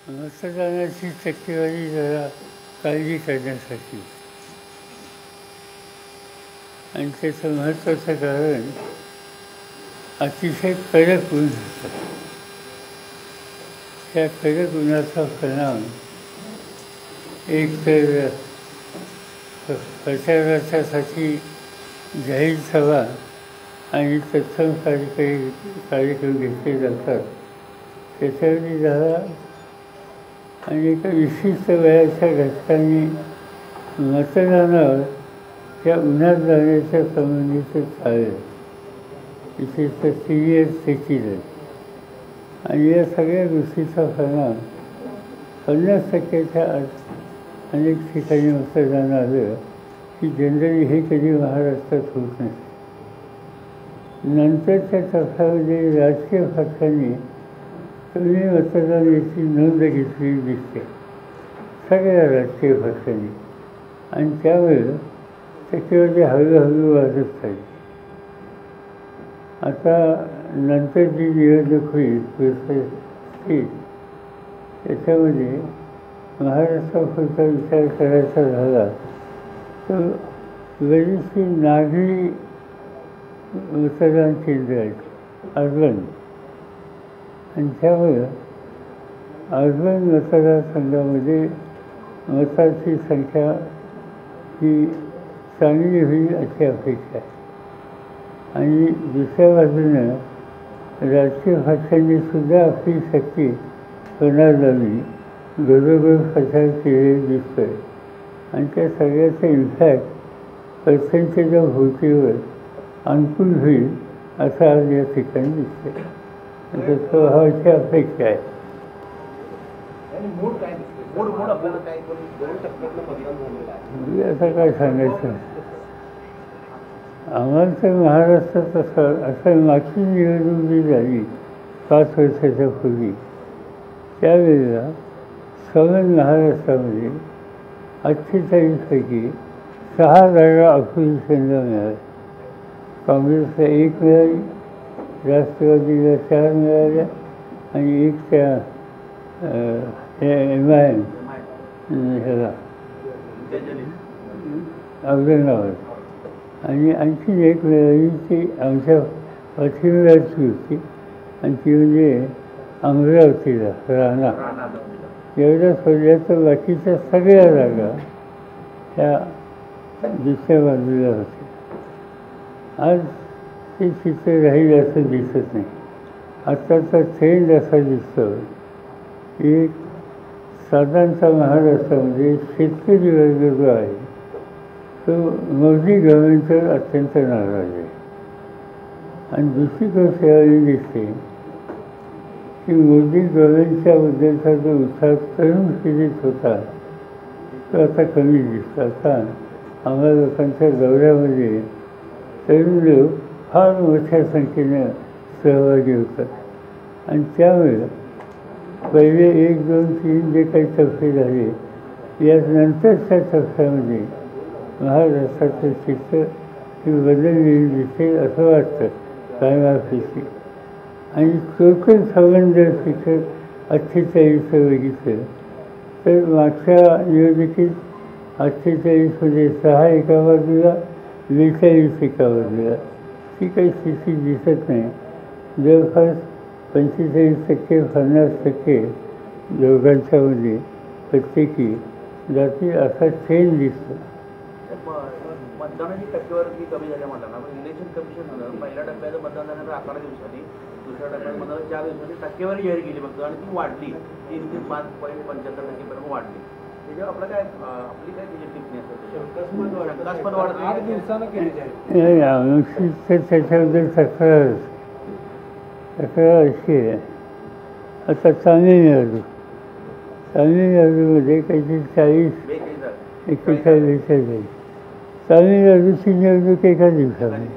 मतदानाची टक्केवारी जरा काळजी करण्यासाठी आणि त्याचं महत्त्वाचं कारण अतिशय कडक ऊन होतं. त्या कडक उन्हाचा परिणाम एक तर प्रचारासाठी जाहीर सभा आणि तत्सम कार्यक्रम घेतले जातात त्याच्यावरही झाला आणि एका विशिष्ट वयाच्या घटकांनी मतदानावर त्या उन्हात जाण्याच्या संबंधीचं चाललं, विशेषतः सिनियर सिटीजन. आणि या सगळ्या गोष्टीचा परिणाम 50%च्या अनेक ठिकाणी मतदान आलं की जनरली हे कधी महाराष्ट्रात होत नाही. नंतरच्या टप्प्यामध्ये राजकीय पक्षांनी कमी मतदान याची नोंद घेतलेली दिसते, सगळ्या राजकीय पक्षांनी, आणि त्यामुळे टक्केवारी हळूहळू वाढत राहील. आता नंतर जी निवडणूक होईल त्याच्यामध्ये महाराष्ट्रापुरता विचार करायचा झाला तर बरीचशी नागरी मतदान केंद्र आहेत अर्बन, आणि त्यामुळं अर्बन मतदारसंघामध्ये मताची संख्या ही चांगली होईल अशी अपेक्षा आहे. आणि दुसऱ्या बाजूनं राजकीय पक्षांनी सुद्धा आपली शक्ती पणाला घरोघर प्रचार केलेला दिसतो आहे आणि त्या सगळ्याचा इम्पॅक्ट पर्सेंटेज ऑफ व्होटिंगवर अनुकूल होईल असं आज या ठिकाणी दिसते. आता स्वभावाची अपेक्षा आहे. आता काय सांगायचं, आम्हाला तर महाराष्ट्रात असं मागची निवडणूक जी झाली 5 वर्षाच्या पूर्वी त्यावेळेला सगळं महाराष्ट्रामध्ये 48पैकी 6 जागा अपोजिशनला मिळाल्या. काँग्रेसला 1 मिळाली, राष्ट्रवादीला 4 मिळाल्या आणि 1 त्या MIM ह्याला औरंगाबाद, आणि आणखी 1 मिळाली ती आमच्या पाठीमागची होती आणि ती म्हणजे अमरावतीला राहणार. एवढ्या सोडल्या तर बाकीच्या सगळ्या जागा ह्या दुसऱ्या बाजूला होत्या. आज ते चित्र राहील असं दिसत नाही. आत्ताचा ट्रेंड असा दिसतो की साधारणतः महाराष्ट्रामध्ये शेतकरी वर्ग जो आहे तो मोदी गव्हर्नमेंटवर अत्यंत नाराज आहे. आणि दुसरी गोष्ट यावेळी दिसते की मोदी गव्हर्नमेंटच्याबद्दलचा जो उत्साह तरुण पिढीत होता तो आता कमी दिसतो. आता आम्हाला लोकांच्या दौऱ्यामध्ये तरुण लोक फार मोठ्या संख्येनं सहभागी होतात आणि त्यामुळे पहिले 1, 2, 3 जे काही टप्पे झाले यानंतरच्या टप्प्यामध्ये महाराष्ट्राचं चित्र ही बदललेली दिसेल असं वाटतं कायमाफीशी. आणि टोटल संबंध जर चित्र 48 बघितलं तर मागच्या निवडणुकीत 48मध्ये 6 एका बाजूला 42 एका बाजूला, ती काही स्थिती दिसत नाही. जवळपास 45% 50% दोघांच्यामध्ये प्रत्येकी जाती असा ट्रेंड दिसतो. मतदानाची टक्केवारी कमी झाल्या म्हणताना इलेक्शन कमिशननं पहिल्या टप्प्याचं मतदान झाल्यानंतर 11 दिवसांनी, दुसऱ्या टप्प्यात मतदान 4 दिवसांनी टक्केवारी जाहीर केली फक्त, आणि ती वाढली 3 ते 5.75% वाढली. त्याच्यावर आपलं काय आपली काय त्याची टिप्पणी असते? शंकास्पद वाढते 8 दिवसानं केली जाईल त्याच्याबद्दल तक्रार अशी आहे. आता तामिळनाडूमध्ये काहीतरी 40-41 जाईल. तामिळनाडूची निवडणूक एका दिवसामध्ये